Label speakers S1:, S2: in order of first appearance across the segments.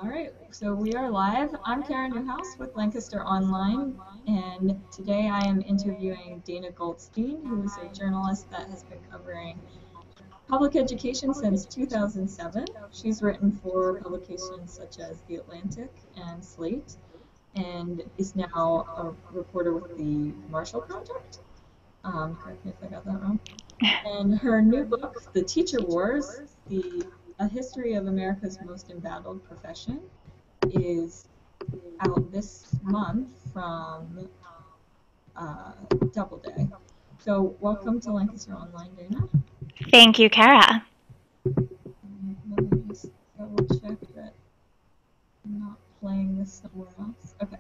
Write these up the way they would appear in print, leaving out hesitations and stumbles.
S1: All right, so we are live. I'm Kara Newhouse with Lancaster Online, and today I am interviewing Dana Goldstein, who is a journalist that has been covering public education since 2007. She's written for publications such as The Atlantic and Slate, and is now a reporter with the Marshall Project. Correct me if I got that wrong. And her new book, The Teacher Wars, A History of America's Most Embattled Profession, is out this month from Doubleday. So welcome to Lancaster Online, Dana.
S2: Thank you, Kara.
S1: Let me just double check that I'm not playing this somewhere else. Okay.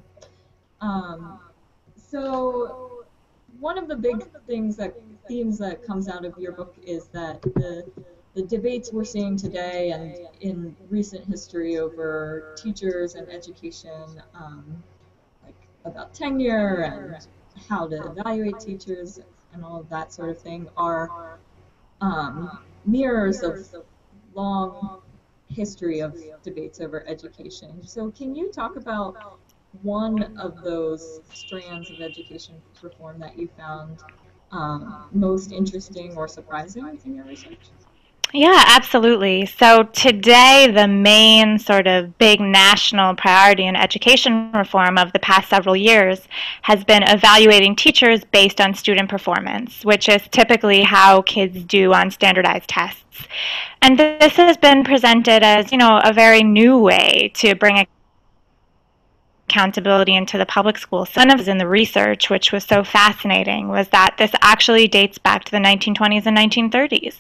S1: Um, so one of the big themes that comes out of your book is that the debates we're seeing today and in recent history over teachers and education, like about tenure and how to evaluate teachers and all of that sort of thing, are mirrors of long history of debates over education. So can you talk about one of those strands of education reform that you found most interesting or surprising in your research?
S2: Yeah, absolutely. So today, the main sort of big national priority in education reform of the past several years has been evaluating teachers based on student performance, which is typically how kids do on standardized tests. And this has been presented as, a very new way to bring accountability into the public school. Some of it in the research, which was so fascinating, was that this actually dates back to the 1920s and 1930s.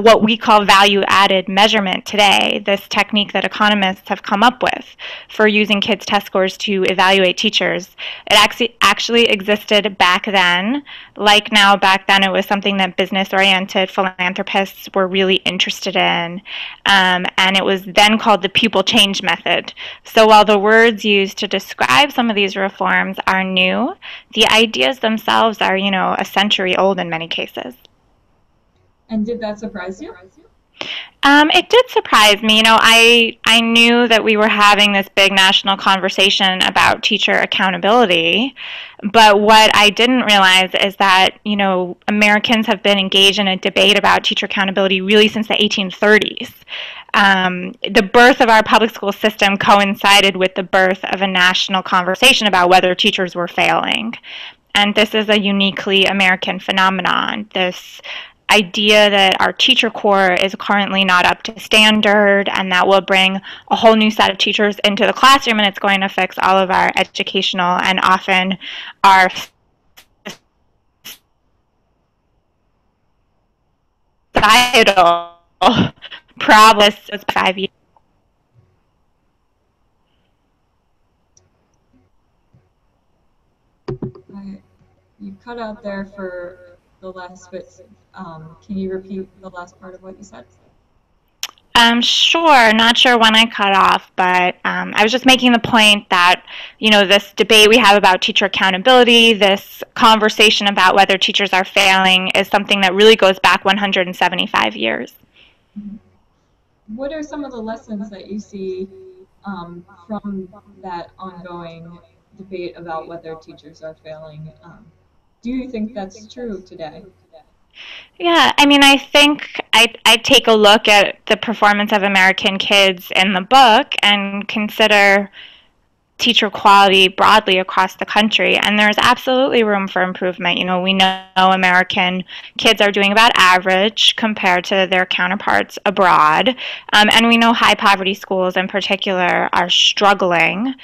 S2: What we call value-added measurement today, this technique that economists have come up with for using kids' test scores to evaluate teachers, it actually existed back then. Like now, back then it was something that business-oriented philanthropists were really interested in, and it was then called the pupil change method. So while the words used to describe some of these reforms are new, the ideas themselves are, a century old in many cases.
S1: And did that surprise you?
S2: It did surprise me. I knew that we were having this big national conversation about teacher accountability, but what I didn't realize is that, Americans have been engaged in a debate about teacher accountability really since the 1830s. The birth of our public school system coincided with the birth of a national conversation about whether teachers were failing. And this is a uniquely American phenomenon, this idea that our teacher corps is currently not up to standard and that will bring a whole new set of teachers into the classroom and it's going to fix all of our educational and often our societal problems of 5 years.
S1: You cut out there for the last bit. Can you repeat the last part of what you said?
S2: Sure. Not sure when I cut off, but I was just making the point that, this debate we have about teacher accountability, this conversation about whether teachers are failing is something that really goes back 175 years.
S1: What are some of the lessons that you see from that ongoing debate about whether teachers are failing? Do you think that's true today?
S2: Yeah, I think I take a look at the performance of American kids in the book and consider teacher quality broadly across the country, and there's absolutely room for improvement. We know American kids are doing about average compared to their counterparts abroad, and we know high poverty schools in particular are struggling.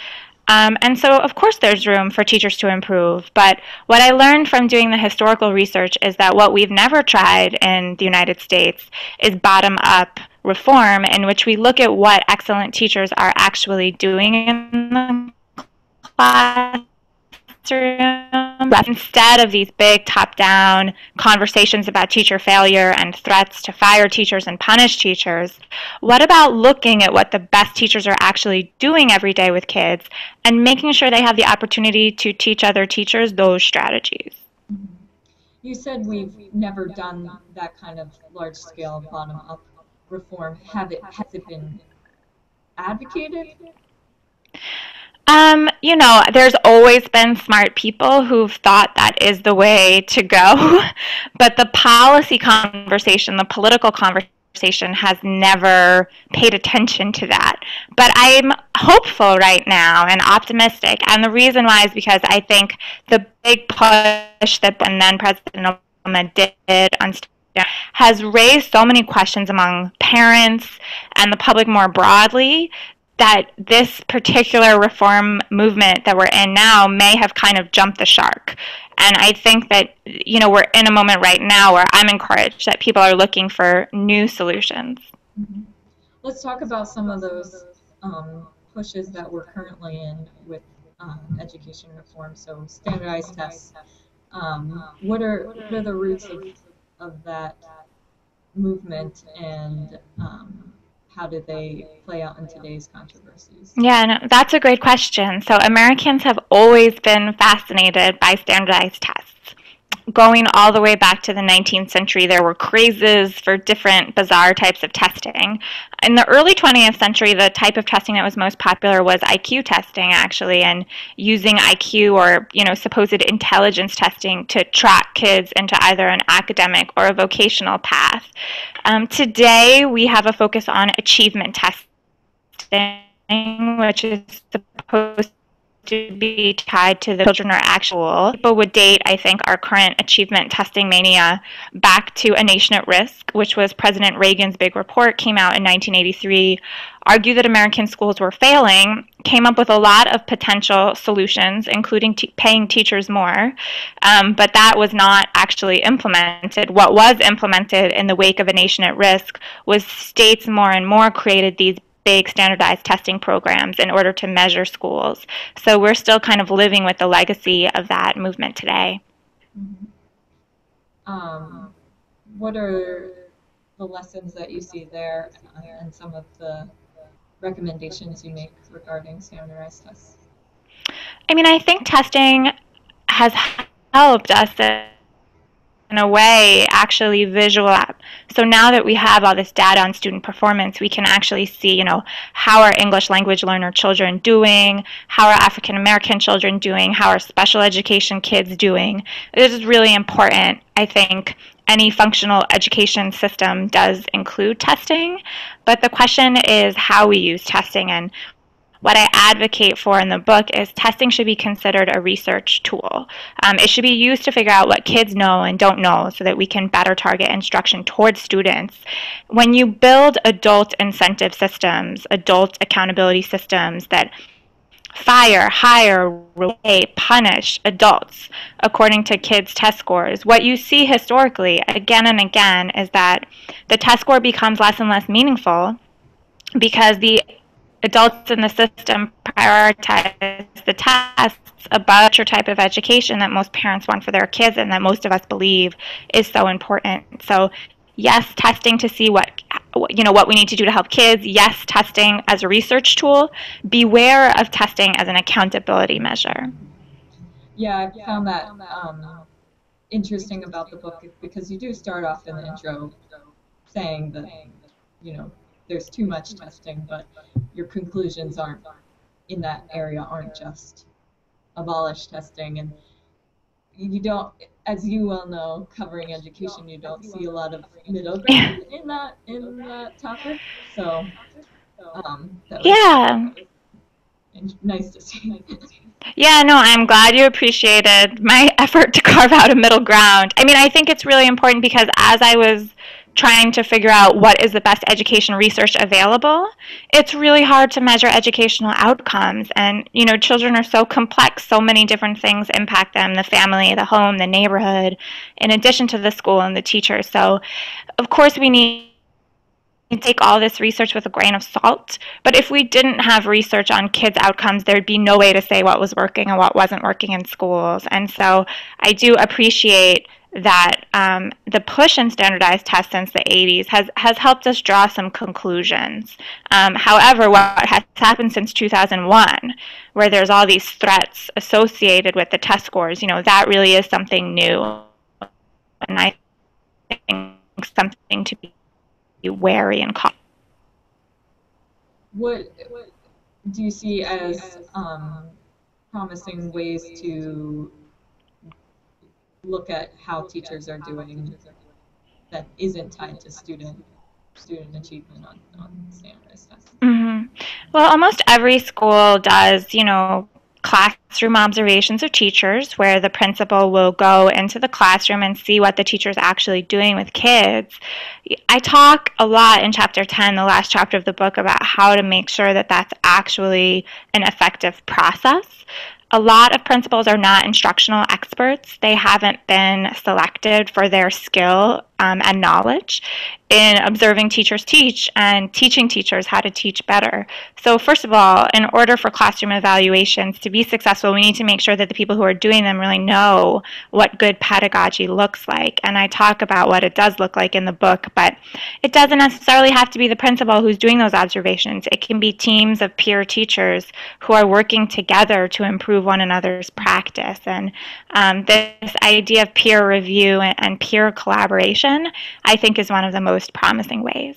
S2: And so, of course, there's room for teachers to improve. But what I learned from doing the historical research is that what we've never tried in the United States is bottom up reform, in which we look at what excellent teachers are actually doing in the classroom instead of these big top-down conversations about teacher failure and threats to fire teachers and punish teachers. What about looking at what the best teachers are actually doing every day with kids and making sure they have the opportunity to teach other teachers those strategies?
S1: You said we've never done that kind of large-scale bottom-up reform. Has it been advocated?
S2: You know, there's always been smart people who've thought that is the way to go, but the policy conversation, the political conversation has never paid attention to that. But I'm hopeful right now and optimistic, and the reason why is because I think the big push that and then President Obama did on has raised so many questions among parents and the public more broadly that this particular reform movement that we're in now may have kind of jumped the shark. And I think that, you know, we're in a moment right now where I'm encouraged that people are looking for new solutions.
S1: Mm-hmm. Let's talk about some of those pushes that we're currently in with education reform. So standardized tests. What are the roots of that movement, and how did they play out in today's controversies?
S2: Yeah, no, that's a great question. So Americans have always been fascinated by standardized tests. Going all the way back to the 19th century, there were crazes for different bizarre types of testing. In the early 20th century, the type of testing that was most popular was IQ testing, actually, and using IQ or, you know, supposed intelligence testing to track kids into either an academic or a vocational path. Today, we have a focus on achievement testing, which is supposed to be tied to the children are actual. People would date, I think, our current achievement testing mania back to A Nation at Risk, which was President Reagan's big report, came out in 1983, argued that American schools were failing, came up with a lot of potential solutions, including paying teachers more, but that was not actually implemented. What was implemented in the wake of A Nation at Risk was states more and more created these big standardized testing programs in order to measure schools. So we're still kind of living with the legacy of that movement today.
S1: Mm-hmm. What are the lessons that you see there and some of the recommendations you make regarding standardized tests?
S2: I mean, I think testing has helped us in a way actually visualize. So now that we have all this data on student performance, we can actually see, you know, how are English language learner children doing, how are African American children doing, how are special education kids doing. This is really important. I think any functional education system does include testing, but the question is how we use testing. And what I advocate for in the book is testing should be considered a research tool. It should be used to figure out what kids know and don't know so that we can better target instruction towards students. When you build adult incentive systems, adult accountability systems that fire, hire, relate, punish adults according to kids' test scores, what you see historically again and again is that the test score becomes less and less meaningful because the adults in the system prioritize the tests above your type of education that most parents want for their kids and that most of us believe is so important. So yes, testing to see what we need to do to help kids. Yes, testing as a research tool. Beware of testing as an accountability measure.
S1: Yeah, I found that interesting about the book because you do start off in the intro saying that, you know, there's too much testing, but your conclusions aren't in that area aren't just abolish testing, and you don't, as you well know, covering education, you don't see a lot of middle ground in that topic. So that was nice to see.
S2: Yeah, no, I'm glad you appreciated my effort to carve out a middle ground. I mean, I think it's really important because as I was trying to figure out what is the best education research available, it's really hard to measure educational outcomes. And, you know, children are so complex, so many different things impact them, the family, the home, the neighborhood, in addition to the school and the teacher. So, of course, we need to take all this research with a grain of salt. But if we didn't have research on kids' outcomes, there'd be no way to say what was working and what wasn't working in schools. And so I do appreciate that the push in standardized tests since the 80s has helped us draw some conclusions. However, what has happened since 2001, where there's all these threats associated with the test scores, you know, that really is something new. And I think something to be wary and cautious.
S1: What do you see as promising ways to look at how teachers are doing that isn't tied to student achievement on standardized tests?
S2: Mm-hmm. Well, almost every school does, classroom observations of teachers where the principal will go into the classroom and see what the teacher is actually doing with kids. I talk a lot in chapter 10, the last chapter of the book, about how to make sure that that's actually an effective process. A lot of principals are not instructional experts. They haven't been selected for their skill and knowledge in observing teachers teach and teaching teachers how to teach better. So first of all, in order for classroom evaluations to be successful, we need to make sure that the people who are doing them really know what good pedagogy looks like. And I talk about what it does look like in the book, but it doesn't necessarily have to be the principal who's doing those observations. It can be teams of peer teachers who are working together to improve one another's practice. And this idea of peer review and peer collaboration, I think, is one of the most promising ways.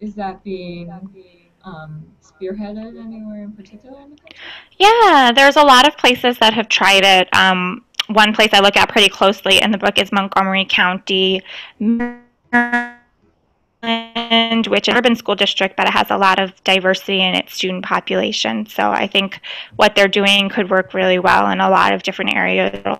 S1: Is that being spearheaded anywhere in particular in the country?
S2: Yeah, there's a lot of places that have tried it. One place I look at pretty closely in the book is Montgomery County, Maryland, which is an urban school district, but it has a lot of diversity in its student population. So I think what they're doing could work really well in a lot of different areas.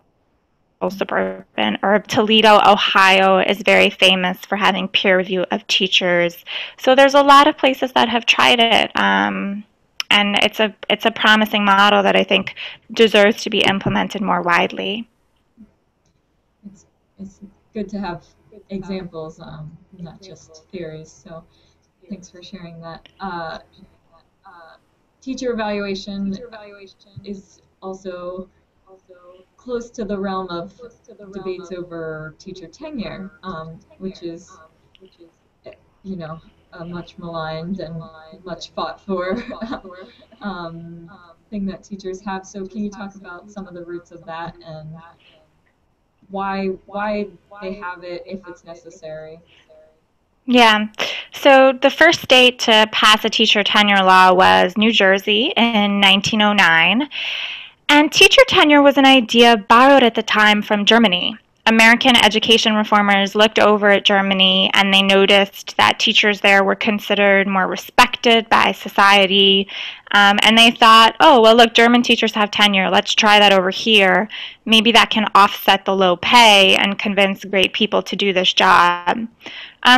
S2: Suburban, or Toledo, Ohio is very famous for having peer review of teachers. So there's a lot of places that have tried it. And it's a promising model that I think deserves to be implemented more widely.
S1: It's good to have examples, not just theories. So thanks for sharing that. Teacher evaluation is also close to the realm of debates over teacher tenure, which is, you know, a much maligned and much fought for thing that teachers have. So can you talk about some of the roots of that and why they have it if it's necessary?
S2: Yeah. So the first state to pass a teacher tenure law was New Jersey in 1909. And teacher tenure was an idea borrowed at the time from Germany. American education reformers looked over at Germany and they noticed that teachers there were considered more respected by society. And they thought, oh, well, look, German teachers have tenure. Let's try that over here. Maybe that can offset the low pay and convince great people to do this job.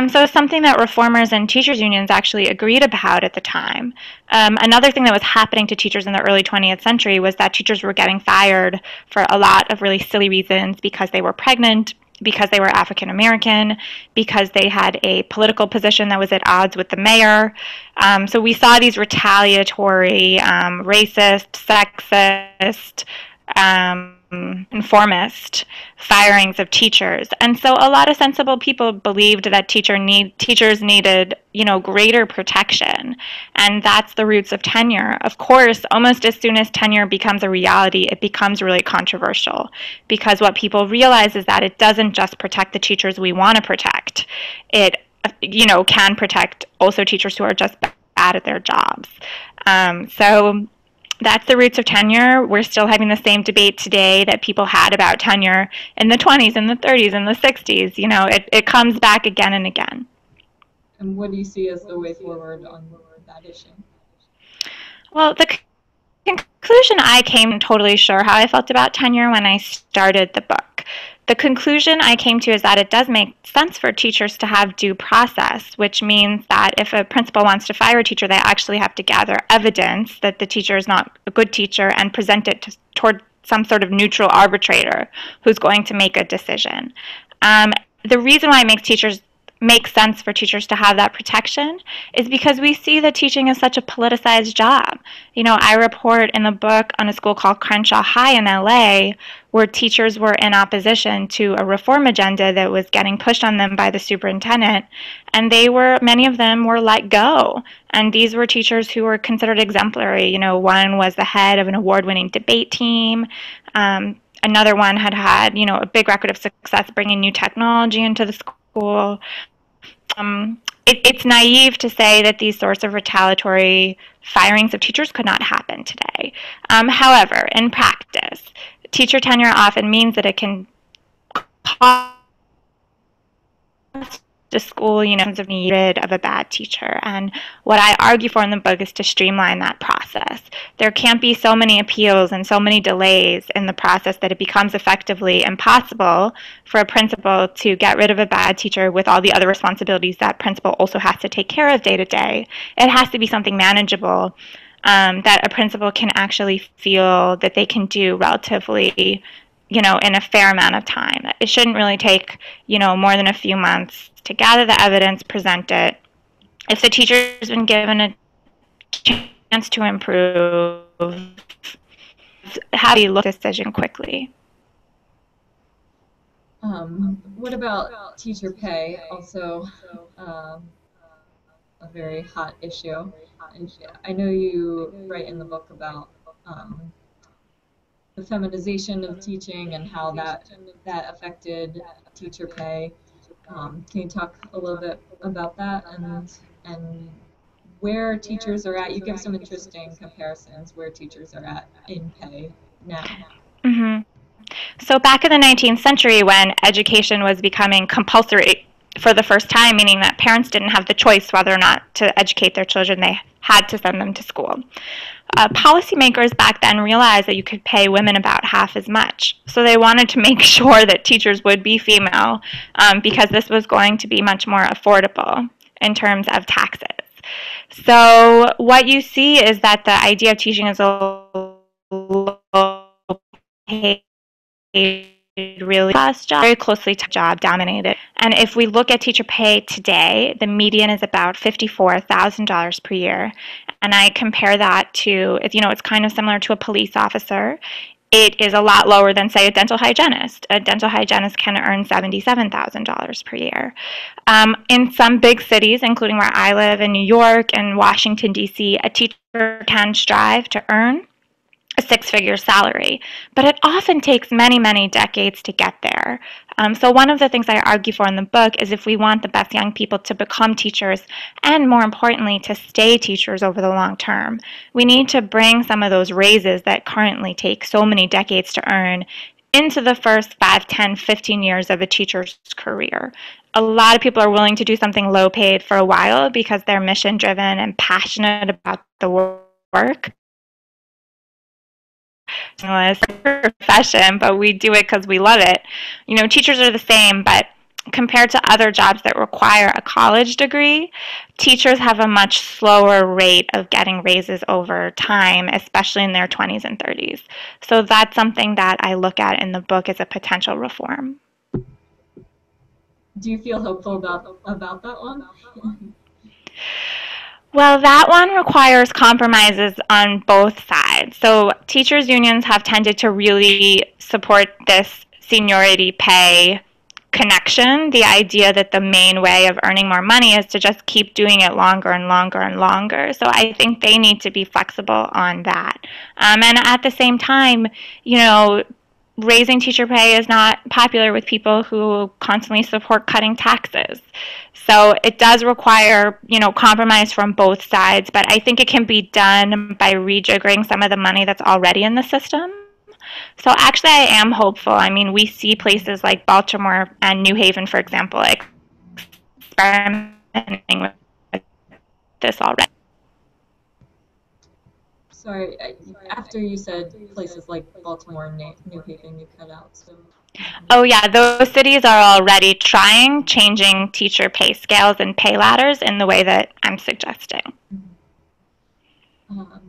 S2: So it's something that reformers and teachers' unions actually agreed about at the time. Another thing that was happening to teachers in the early 20th century was that teachers were getting fired for a lot of really silly reasons, because they were pregnant, because they were African American, because they had a political position that was at odds with the mayor. So we saw these retaliatory, racist, sexist, conformist firings of teachers. And so a lot of sensible people believed that teachers needed, greater protection. And that's the roots of tenure. Of course, almost as soon as tenure becomes a reality, it becomes really controversial, because what people realize is that it doesn't just protect the teachers we want to protect. It, can protect also teachers who are just bad at their jobs. So that's the roots of tenure. We're still having the same debate today that people had about tenure in the 20s and the 30s and the 60s. It comes back again and again.
S1: And what do you see as the way forward on that issue?
S2: Well, the conclusion I came totally sure how I felt about tenure when I started the book. The conclusion I came to is that it does make sense for teachers to have due process, which means that if a principal wants to fire a teacher, they actually have to gather evidence that the teacher is not a good teacher and present it toward some sort of neutral arbitrator who's going to make a decision. The reason why it makes sense for teachers to have that protection is because we see that teaching is such a politicized job. I report in the book on a school called Crenshaw High in LA, where teachers were in opposition to a reform agenda that was getting pushed on them by the superintendent, and many of them were let go. And these were teachers who were considered exemplary. One was the head of an award-winning debate team. Another one had a big record of success bringing new technology into the school. it's naive to say that these sorts of retaliatory firings of teachers could not happen today. However, in practice, teacher tenure often means that it can cost the school, of needed of a bad teacher. And what I argue for in the book is to streamline that process. There can't be so many appeals and so many delays in the process that it becomes effectively impossible for a principal to get rid of a bad teacher with all the other responsibilities that principal also has to take care of day to day. It has to be something manageable, that a principal can actually feel that they can do relatively, in a fair amount of time. It shouldn't really take, more than a few months to gather the evidence, present it. If the teacher's been given a chance to improve, how do you look at the decision quickly?
S1: What about teacher pay? Also, a very hot issue. And I know you write in the book about the feminization of teaching and how that affected teacher pay. Can you talk a little bit about that and where teachers are at? You give some interesting comparisons where teachers are at in pay now.
S2: Mm-hmm. So back in the 19th century, when education was becoming compulsory for the first time, meaning that parents didn't have the choice whether or not to educate their children, they had to send them to school. Policymakers back then realized that you could pay women about half as much. So they wanted to make sure that teachers would be female, because this was going to be much more affordable in terms of taxes. So what you see is that the idea of teaching as a low paid really job, very closely to job dominated. And if we look at teacher pay today, the median is about $54,000 per year. And I compare that to, it's kind of similar to a police officer. It is a lot lower than, say, a dental hygienist. A dental hygienist can earn $77,000 per year. In some big cities, including where I live in New York and Washington, D.C., a teacher can strive to earn a six-figure salary, but it often takes many, many decades to get there. So one of the things I argue for in the book is if we want the best young people to become teachers and, more importantly, to stay teachers over the long term, we need to bring some of those raises that currently take so many decades to earn into the first 5, 10, 15 years of a teacher's career. A lot of people are willing to do something low paid for a while because they're mission driven and passionate about the work. Profession, but we do it because we love it. Teachers are the same, but compared to other jobs that require a college degree, teachers have a much slower rate of getting raises over time, especially in their 20s and 30s. So that's something that I look at in the book as a potential reform.
S1: Do you feel hopeful about that one?
S2: Well, that one requires compromises on both sides. So teachers' unions have tended to really support this seniority pay connection, the idea that the main way of earning more money is to just keep doing it longer and longer and longer. So I think they need to be flexible on that. And at the same time, raising teacher pay is not popular with people who constantly support cutting taxes. So it does require, compromise from both sides, but I think it can be done by rejiggering some of the money that's already in the system. So actually I am hopeful. I mean, we see places like Baltimore and New Haven, for example, experimenting with this already.
S1: Sorry, after you said places like Baltimore and New Haven, you cut out. So.
S2: Oh yeah, those cities are already changing teacher pay scales and pay ladders in the way that I'm suggesting.
S1: All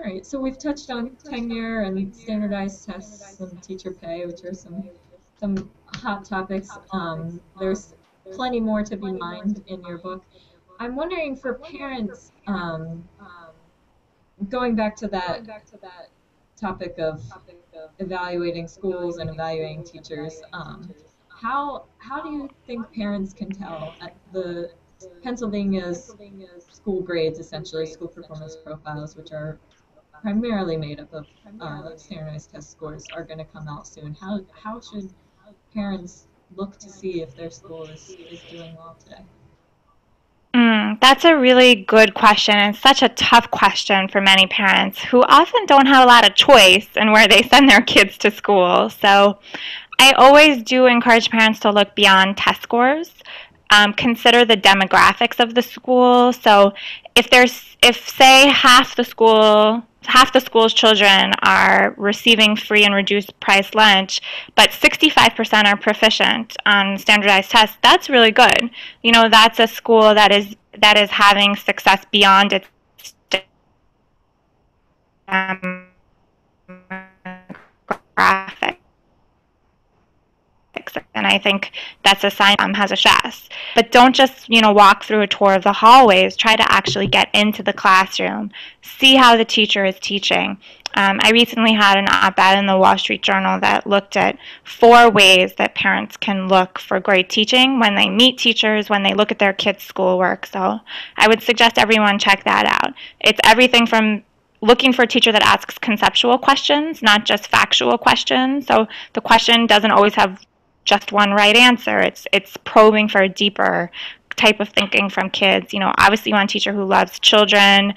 S1: right, so we've touched on tenure and standardized tests and teacher pay, which are some hot topics. There's plenty more to be mined in your book. I'm wondering for parents, going back to that topic of evaluating schools and evaluating teachers, how do you think parents can tell the Pennsylvania's school grades, essentially school performance profiles, which are primarily made up of standardized test scores, are going to come out soon? How should parents look to see if their school is doing well today?
S2: That's a really good question, and such a tough question for many parents who often don't have a lot of choice in where they send their kids to school. So I always do encourage parents to look beyond test scores. Consider the demographics of the school. So if say half the school's children are receiving free and reduced price lunch, but 65% are proficient on standardized tests, that's really good. You know, that's a school that is having success beyond its demographics. And I think that's a sign has a stress. But don't just, walk through a tour of the hallways. Try to actually get into the classroom. See how the teacher is teaching. I recently had an op-ed in the Wall Street Journal that looked at 4 ways that parents can look for great teaching when they meet teachers, when they look at their kids' schoolwork. So I would suggest everyone check that out. It's everything from looking for a teacher that asks conceptual questions, not just factual questions. So the question doesn't always have just one right answer. It's probing for a deeper type of thinking from kids. Obviously you want a teacher who loves children,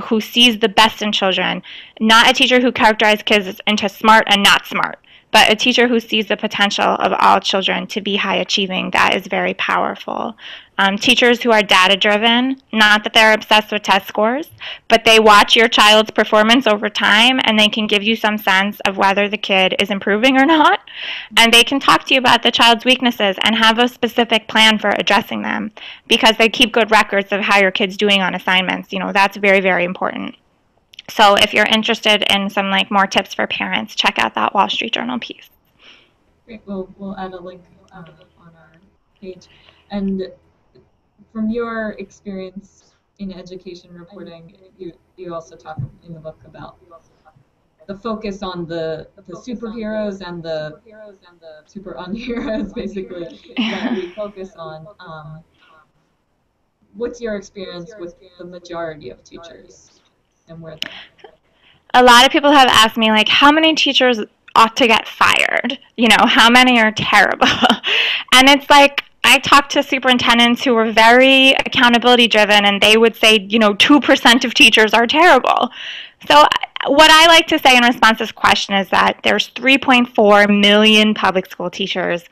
S2: who sees the best in children, not a teacher who characterizes kids into smart and not smart, but a teacher who sees the potential of all children to be high achieving. That is very powerful. Teachers who are data driven, not that they're obsessed with test scores, but they watch your child's performance over time and they can give you some sense of whether the kid is improving or not. And they can talk to you about the child's weaknesses and have a specific plan for addressing them, because they keep good records of how your kid's doing on assignments. That's very, very important. So if you're interested in some more tips for parents, check out that Wall Street Journal piece.
S1: Great. We'll add a link on our page. And from your experience in education reporting, you also talk in the book about the focus on the superheroes and the super unheroes, basically, that we focus on. What's your experience with the majority of teachers and where they're?
S2: A lot of people have asked me, how many teachers ought to get fired? How many are terrible? And it's I talked to superintendents who were very accountability driven, and they would say, 2% of teachers are terrible. So what I like to say in response to this question is that there's 3.4 million public school teachers.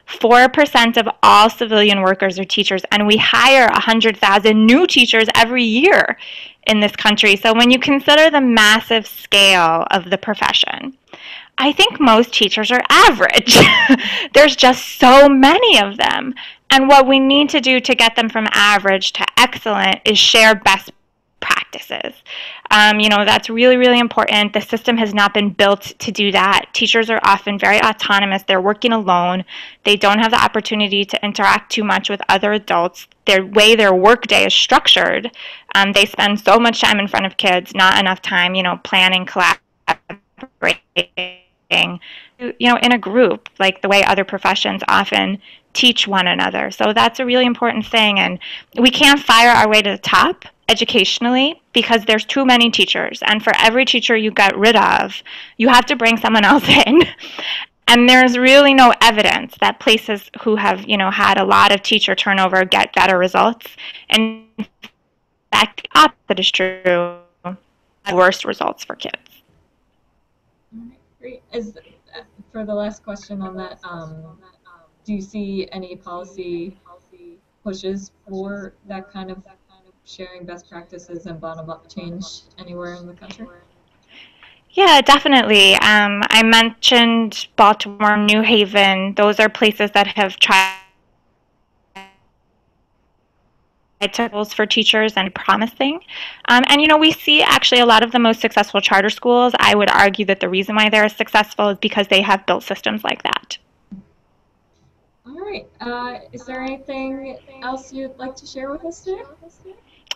S2: 4% of all civilian workers are teachers, and we hire 100,000 new teachers every year in this country. So when you consider the massive scale of the profession, I think most teachers are average. There's just so many of them. And what we need to do to get them from average to excellent is share best practices. That's really, really important. The system has not been built to do that. Teachers are often very autonomous. They're working alone. They don't have the opportunity to interact too much with other adults. The way their workday is structured, they spend so much time in front of kids, not enough time, planning, collaborating, in a group, like the way other professions often teach one another. So that's a really important thing. And we can't fire our way to the top educationally because there's too many teachers. And for every teacher you get rid of, you have to bring someone else in. And there's really no evidence that places who have, had a lot of teacher turnover get better results. And in fact, the opposite is true. Worse results for kids.
S1: All right, great. For the last question on that, do you see any policy pushes for that kind of sharing best practices and bottom-up change anywhere in the country?
S2: Yeah, definitely. I mentioned Baltimore, New Haven. Those are places that have tried tools for teachers and promising. And we see actually a lot of the most successful charter schools. I would argue that the reason why they're successful is because they have built systems like that.
S1: All right. Is there anything else you'd like to share with us today?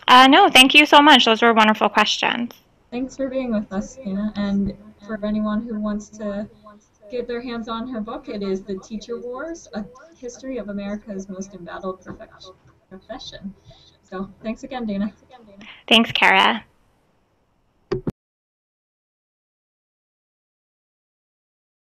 S2: No, thank you so much. Those were wonderful questions.
S1: Thanks for being with us, Dana. And for anyone who wants to get their hands on her book, it is The Teacher Wars, A History of America's Most Embattled Profession. So thanks again, Dana.
S2: Thanks, Kara.